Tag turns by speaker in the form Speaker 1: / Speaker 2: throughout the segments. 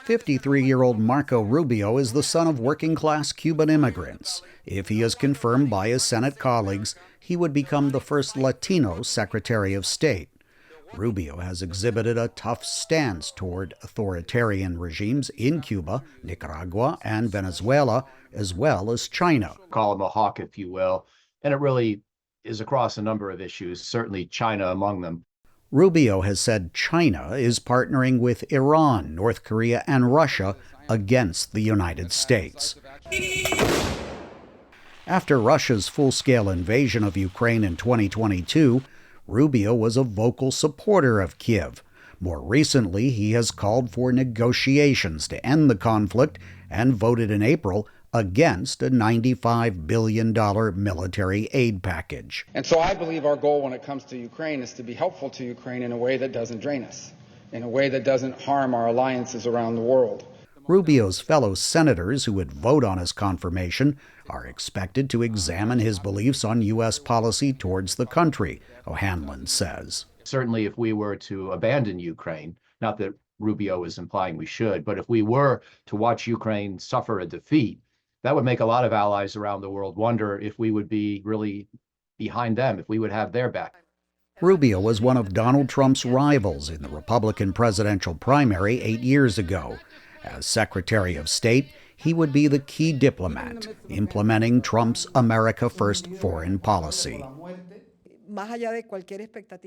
Speaker 1: 53-year-old Marco Rubio is the son of working-class Cuban immigrants. If he is confirmed by his Senate colleagues, he would become the first Latino Secretary of State. Rubio has exhibited a tough stance toward authoritarian regimes in Cuba, Nicaragua, and Venezuela, as well as China.
Speaker 2: Call him a hawk, if you will, and it really is across a number of issues, certainly China among them.
Speaker 1: Rubio has said China is partnering with Iran, North Korea, and Russia against the United States. After Russia's full-scale invasion of Ukraine in 2022, Rubio was a vocal supporter of Kiev. More recently, he has called for negotiations to end the conflict and voted in April against a $95 billion military aid package.
Speaker 3: And so I believe our goal when it comes to Ukraine is to be helpful to Ukraine in a way that doesn't drain us, in a way that doesn't harm our alliances around the world.
Speaker 1: Rubio's fellow senators who would vote on his confirmation are expected to examine his beliefs on U.S. policy towards the country, O'Hanlon says.
Speaker 2: Certainly if we were to abandon Ukraine, not that Rubio is implying we should, but if we were to watch Ukraine suffer a defeat, that would make a lot of allies around the world wonder if we would be really behind them, if we would have their back.
Speaker 1: Rubio was one of Donald Trump's rivals in the Republican presidential primary 8 years ago. As Secretary of State, he would be the key diplomat, implementing Trump's America First foreign policy.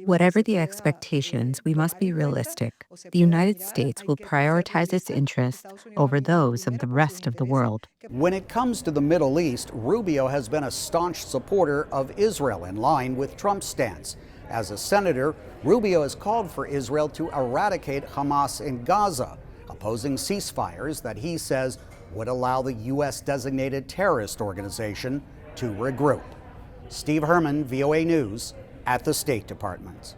Speaker 4: Whatever the expectations, we must be realistic. The United States will prioritize its interests over those of the rest of the world.
Speaker 1: When it comes to the Middle East, Rubio has been a staunch supporter of Israel, in line with Trump's stance. As a senator, Rubio has called for Israel to eradicate Hamas in Gaza, opposing ceasefires that he says would allow the U.S.-designated terrorist organization to regroup. Steve Herman, VOA News, at the State Department.